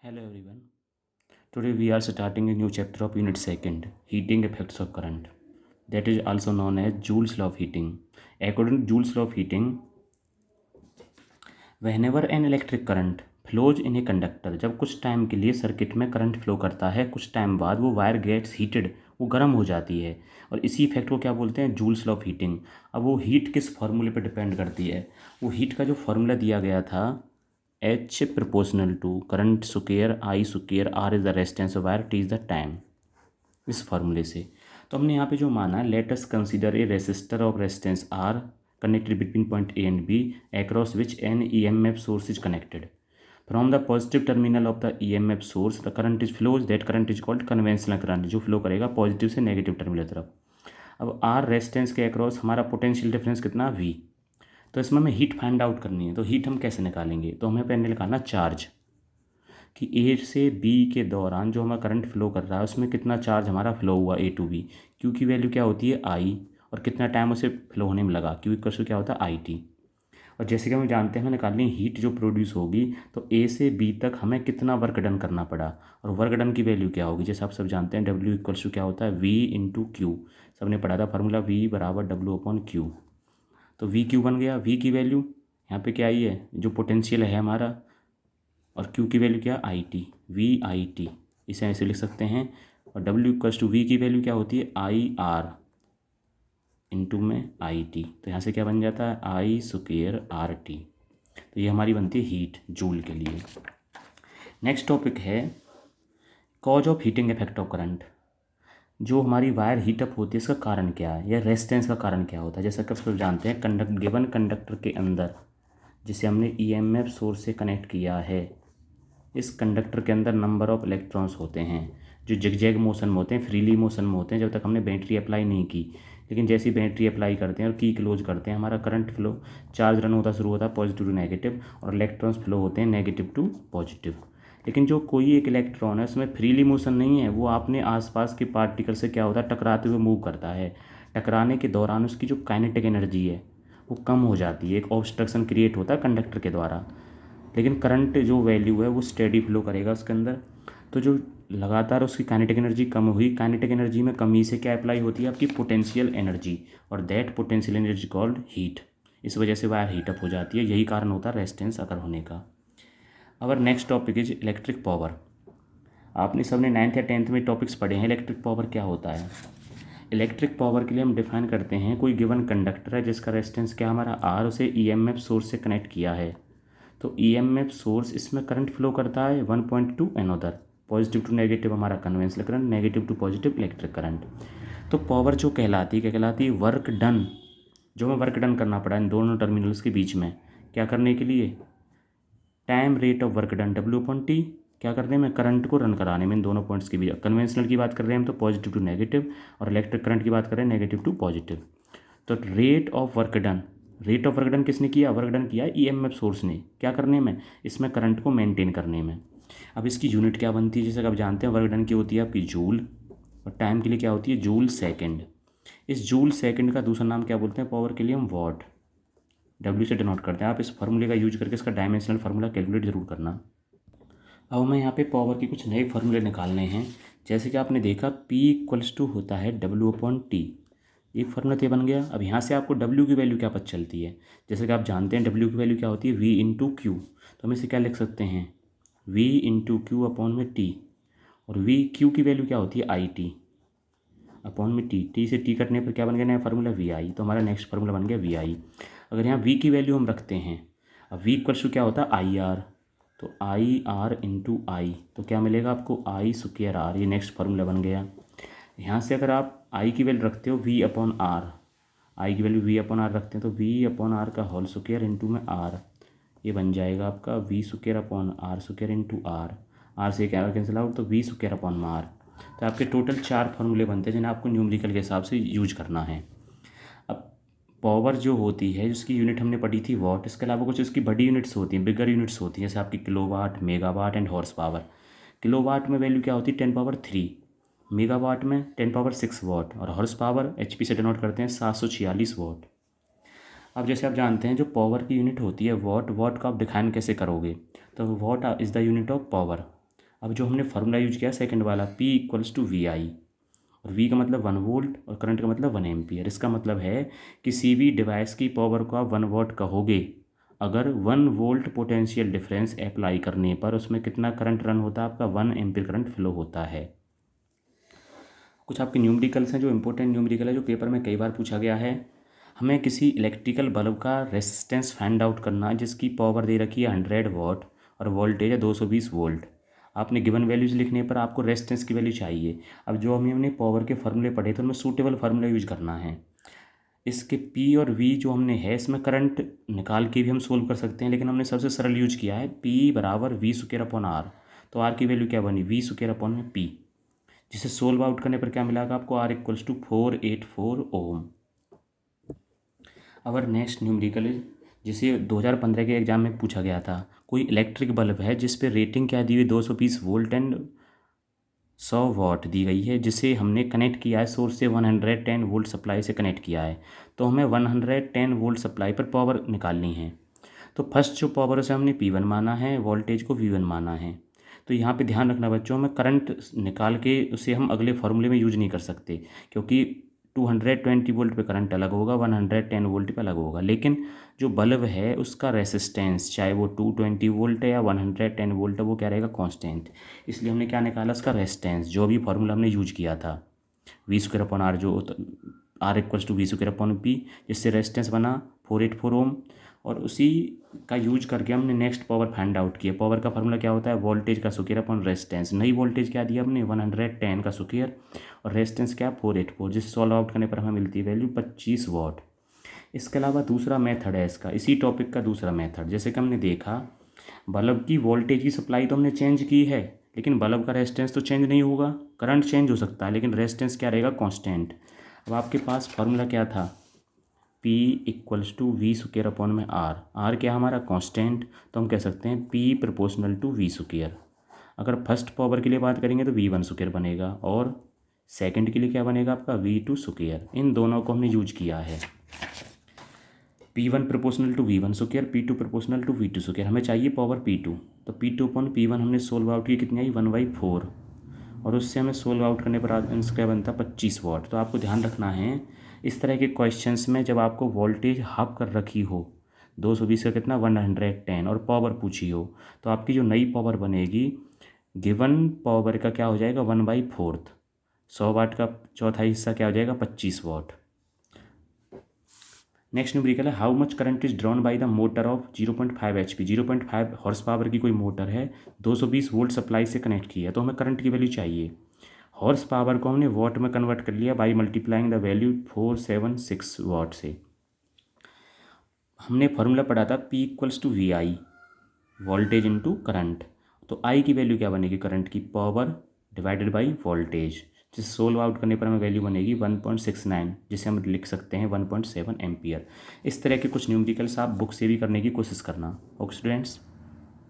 Hello everyone. Today we are starting a new chapter of Unit 2nd, Heating Effects of Current. That is also known as Joule's law of heating. According to Joule's law of heating, whenever an electric current flows in a conductor, जब कुछ time के लिए circuit में current flow करता है, कुछ time बाद वो वायर गेट्स हीटेड, वो गर्म हो जाती है और इसी इफेक्ट को क्या बोलते हैं? Joules law of heating. अब वो हीट किस फार्मूले पर डिपेंड करती है? वो हीट का जो फार्मूला दिया गया था, H proportional to current square I square R is the resistance of wire, T is the time. इस फार्मूले से तो हमने यहाँ पे जो माना, let us consider a resistor of resistance R connected between point A and B across which an EMF source is connected. From the positive terminal of the EMF source the current is flows, that current is called conventional current, जो flow करेगा positive से negative terminal तरफ. अब R resistance के across हमारा potential difference कितना? V. तो इसमें हमें हीट फाइंड आउट करनी है. तो हीट हम कैसे निकालेंगे? तो हमें पहले निकालना चार्ज, कि ए से बी के दौरान जो हमारा करंट फ्लो कर रहा है उसमें कितना चार्ज हमारा फ्लो हुआ ए टू बी. क्यू की वैल्यू क्या होती है? आई. और कितना टाइम उसे फ्लो होने में लगा, क्यू इक्वल टू क्या होता है? I T. और जैसे कि हम जानते हैं हमें निकालनी हीट जो प्रोड्यूस होगी, तो ए से बी तक हमें कितना वर्क डन करना पड़ा, और वर्क डन की वैल्यू क्या होगी? जैसे आप सब जानते हैं डब्ल्यू इक्वल टू क्या होता है? V into Q. सबने पढ़ा था फार्मूला, वी बराबर डब्ल्यू अपॉन क्यू. तो वी क्यू बन गया. वी की वैल्यू यहाँ पे क्या आई है? जो पोटेंशियल है हमारा, और क्यू की वैल्यू क्या? I T. V I T, इसे ऐसे लिख सकते हैं. और डब्ल्यू इक्वल्स टू वी की वैल्यू क्या होती है? आई आर इंटू में आई टी. तो यहाँ से क्या बन जाता है? I square R T. तो ये हमारी बनती है हीट जूल के लिए. नेक्स्ट टॉपिक है cause of heating effect of current. जो हमारी वायर हीटअप होती है इसका कारण क्या है, या रेजिस्टेंस का कारण क्या होता है? जैसा कि आप सब जानते हैं, गिवन कंडक्टर के अंदर जिसे हमने ईएमएफ सोर्स से कनेक्ट किया है, इस कंडक्टर के अंदर नंबर ऑफ इलेक्ट्रॉन्स होते हैं जो जिगजैग मोशन में होते हैं, फ्रीली मोशन में होते हैं जब तक हमने बैटरी अप्लाई नहीं की. लेकिन जैसी बैटरी अप्लाई करते हैं और की क्लोज करते हैं, हमारा करंट फ्लो, चार्ज रन होता शुरू होता है पॉजिटिव टू नेगेटिव, और इलेक्ट्रॉन्स फ्लो होते हैं नेगेटिव टू पॉजिटिव. लेकिन जो कोई एक इलेक्ट्रॉन है उसमें फ्रीली मोशन नहीं है, वो अपने आसपास के पार्टिकल से क्या होता है? टकराते हुए मूव करता है. टकराने के दौरान उसकी जो काइनेटिक एनर्जी है वो कम हो जाती है, एक ऑब्स्ट्रक्शन क्रिएट होता है कंडक्टर के द्वारा. लेकिन करंट जो वैल्यू है वो स्टेडी फ्लो करेगा उसके अंदर. तो जो लगातार उसकी काइनेटिक एनर्जी कम हुई, काइनेटिक एनर्जी में कमी से क्या अप्लाई होती है? आपकी पोटेंशियल एनर्जी, और that potential energy called heat. इस वजह से वायर हीटअप हो जाती है. यही कारण होता है रेजिस्टेंस अगर होने का. Our next topic is electric power. आपने सबने 9th या 10th में टॉपिक्स पढ़े हैं. इलेक्ट्रिक पावर क्या होता है? इलेक्ट्रिक पावर के लिए हम डिफाइन करते हैं, कोई गिवन कंडक्टर है जिसका रेजिस्टेंस क्या हमारा आर, उसे ईएमएफ सोर्स से कनेक्ट किया है. तो ईएमएफ सोर्स इसमें करंट फ्लो करता है 1 to another, positive to negative हमारा conventional current, negative to positive electric current. तो पावर जो कहलाती है, क्या कहलाती है? Work done. जो हमें वर्क डन करना पड़ा इन दोनों टर्मिनल्स के बीच में, क्या करने के लिए? Time rate of work done W upon T. क्या करने में? करंट को रन कराने में इन दोनों पॉइंट्स के बीच. कन्वेंशनल की बात कर रहे हैं हम तो पॉजिटिव टू नेगेटिव, और इलेक्ट्रिक करंट की बात कर रहे हैं नेगेटिव टू पॉजिटिव. तो rate of work done, rate of work done किसने किया? वर्क डन किया ईएमएफ सोर्स ने. क्या करने में? इसमें करंट को मेंटेन करने में. अब इसकी यूनिट क्या बनती है? जैसे कि आप जानते हैं वर्क डन की होती है आपकी जूल, और टाइम के लिए क्या होती है? Joule second. इस जूल सेकेंड का दूसरा नाम क्या बोलते हैं? पावर के लिए हम वॉट, डब्ल्यू से डिनोट करते हैं. आप इस फार्मूले का यूज करके इसका डायमेंशनल फार्मूला कैलकुलेट जरूर करना. अब हमें यहाँ पे पावर के कुछ नए फार्मूले निकालने हैं. जैसे कि आपने देखा P इक्वल्स टू होता है डब्ल्यू अपॉन टी. एक फार्मूला तो ये बन गया. अब यहाँ से आपको W की वैल्यू क्या पता चलती है? जैसे कि आप जानते हैं W की वैल्यू क्या होती है? V into Q. तो हम इसे क्या लिख सकते हैं? V इंटू क्यू अपॉन में T. और V क्यू की वैल्यू क्या होती है? आई टी अपॉन में टी. टी से टी कटने पर क्या बन गया नया फार्मूला? वी आई. तो हमारा नेक्स्ट फार्मूला बन गया वी आई. अगर यहाँ V की वैल्यू हम रखते हैं, अब V इक्वल्स टू क्या होता है? I R. तो आई आर इंटू आई, तो क्या मिलेगा आपको? आई स्क्वायर आर. ये नेक्स्ट फार्मूला बन गया. यहाँ से अगर आप आई की वैल्यू रखते हो वी अपॉन आर, आई की वैल्यू वी अपॉन आर रखते हैं तो वी अपॉन आर का होल स्क्वायर इंटू में आर, ये बन जाएगा आपका V square upon R square into R. R से क्या कैंसिल आउट, तो वी स्क्वायर अपॉन आर. तो आपके टोटल 4 फार्मूले बनते हैं जिन्हें आपको न्यूमेरिकल के हिसाब से यूज करना है. अब पावर जो होती है जिसकी यूनिट हमने पढ़ी थी वॉट, इसके अलावा कुछ इसकी बड़ी यूनिट्स होती हैं, बिगर यूनिट्स होती हैं, जैसे आपकी kilowatt, megawatt and horse power. Kilowatt में वैल्यू क्या होती है? 10⁻3. मेगावाट में 10⁻6 वाट, और हॉर्स पावर एचपी से डिनोट करते हैं 746 वाट. अब जैसे आप जानते हैं जो पावर की यूनिट होती है वॉट, वॉट का आप डिफाइन कैसे करोगे? तो what is the unit of power. अब जो हमने फार्मूला यूज किया सेकंड वाला, P इक्वल्स टू वी आई, और V का मतलब 1 वोल्ट और करंट का मतलब 1 एम्पियर। इसका मतलब है किसी भी डिवाइस की पावर को आप 1 वॉट कहोगे अगर 1 वोल्ट पोटेंशियल डिफरेंस अप्लाई करने पर उसमें कितना करंट रन होता है, आपका 1 एम्पियर करंट फ्लो होता है। कुछ आपके न्यूमेरिकल्स हैं जो इंपॉर्टेंट न्यूमेरिकल है, जो पेपर में कई बार पूछा गया है। हमें किसी इलेक्ट्रिकल बल्ब का रेजिस्टेंस फाइंड आउट करना है जिसकी पावर दे रखी है 100 वॉट और वोल्टेज है 220 वोल्ट। आपने गिवन वैल्यूज लिखने पर आपको रेजिस्टेंस की वैल्यू चाहिए। अब जो हमने पावर के फार्मूले पढ़े थे उनमें सूटेबल फार्मूला यूज करना है। इसके P और V जो हमने है इसमें करंट निकाल के भी हम सोल्व कर सकते हैं, लेकिन हमने सबसे सरल यूज किया है P बराबर V स्क्वायर अपॉन R। तो R की वैल्यू क्या बनी, V स्क्वायर अपॉन में P, जिसे सोल्व आउट करने पर क्या मिलेगा आपको, R equals to 484 ohm. Our next numerical is, जिसे 2015 के एग्जाम में पूछा गया था। कोई इलेक्ट्रिक बल्ब है जिस पे रेटिंग क्या दी हुई 220 वोल्ट एंड 100 वॉट दी गई है, जिसे हमने कनेक्ट किया है सोर्स से 110 वोल्ट सप्लाई से कनेक्ट किया है। तो हमें 110 वोल्ट सप्लाई पर पावर निकालनी है। तो फर्स्ट जो पावर उसे हमने P1 माना है, वोल्टेज को V1 माना है। तो यहाँ पे ध्यान रखना बच्चों, हमें करंट निकाल के उसे हम अगले फार्मूले में यूज नहीं कर सकते, क्योंकि 220 वोल्ट पे करंट अलग होगा, 110 वोल्ट पे अलग होगा। लेकिन जो बल्ब है उसका रेसिस्टेंस चाहे वो 220 वोल्ट है या 110 वोल्ट है, वो क्या रहेगा, कांस्टेंट। इसलिए हमने क्या निकाला, उसका रेसिस्टेंस, जो भी फार्मूला हमने यूज किया था वी स्क्वायर अपॉन आर, जो R equals to V square upon P, जिससे रेजिस्टेंस बना 484 ओम। और उसी का यूज करके हमने नेक्स्ट पावर फाइंड आउट किया। पावर का फार्मूला क्या होता है, वोल्टेज का स्क्वायर अपॉन रेजिस्टेंस। नई वोल्टेज क्या दिया हमने, 110 का स्क्वायर, और रेजिस्टेंस क्या 484, जिसे सॉल्व आउट करने पर हमें मिलती है वैल्यू 25 वॉट। इसके अलावा दूसरा मेथड है इसका, इसी टॉपिक का दूसरा मेथड, जैसे कि हमने देखा बल्ब की वोल्टेज की सप्लाई तो हमने चेंज की है, लेकिन बल्ब का रेजिस्टेंस तो चेंज नहीं होगा। करंट चेंज हो सकता है लेकिन रेजिस्टेंस क्या रहेगा, कांस्टेंट। अब आपके पास फार्मूला क्या था, P equals to V square upon में R क्या हमारा कांस्टेंट, तो हम कह सकते हैं P proportional to V square. अगर फर्स्ट पावर के लिए बात करेंगे तो V1 स्क्वायर बनेगा, और सेकंड के लिए क्या बनेगा आपका, V2 स्क्वायर। इन दोनों को हमने यूज किया है, P1 proportional to V1 square, P2 proportional to V2 square. हमें चाहिए पावर P2, तो P2 अपॉन P1 हमने सोल्व आउट की, कितनी आई, 1/4, और उससे हमें सोल्व आउट करने पर आंसर क्या बनता है, 25 वॉट। तो आपको ध्यान रखना है इस तरह के क्वेश्चंस में, जब आपको वोल्टेज हाफ कर रखी हो 220 का कितना, 110, और पावर पूछी हो, तो आपकी जो नई पावर बनेगी गिवन पावर का क्या हो जाएगा, 1/4। 100 वाट का चौथाई हिस्सा क्या हो जाएगा, 25 वॉट। नेक्स्ट न्यूमेरिकल है, how much current is drawn by the motor of 0.5 HP। 0.5 horse power की कोई मोटर है, 220 वोल्ट सप्लाई से कनेक्ट की है, तो हमें करंट की वैल्यू चाहिए। हॉर्स पावर को हमने वॉट में कन्वर्ट कर लिया by multiplying the value 476 watt से। हमने फार्मूला पढ़ा था P equals to V I, voltage into current. तो I की वैल्यू क्या बनेगी, करंट की पावर डिवाइडेड बाई वोल्टेज, जिसे सोल्व आउट करने पर हमें वैल्यू बनेगी 1.69, जिसे हम लिख सकते हैं 1.7 एम्पियर। इस तरह के कुछ न्यूमेरिकल्स आप बुक से भी करने की कोशिश करना। Okay students.